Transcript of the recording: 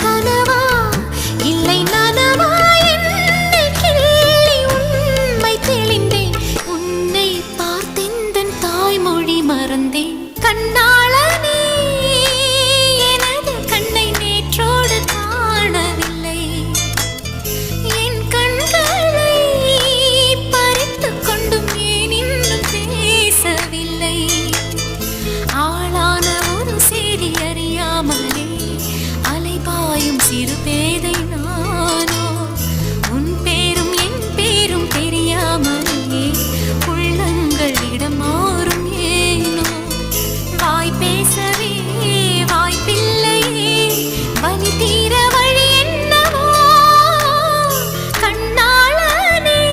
கனவா இல்லை நனவா என்னை கிள்ளி உண்மை தெளிந்தேன். உன்னை பார்த்தெந்தன் தாய்மொழி மறந்தேன். கண்ணாளனே எனது கண்ணை நேற்றோடு காணவில்லை. என் கண்களை பறித்துக் கொண்டும் ஏன் இன்னும் பேசவில்லை. ஆளான ஒரு செய்தி அறியாமலே அலைபாயும் சிறு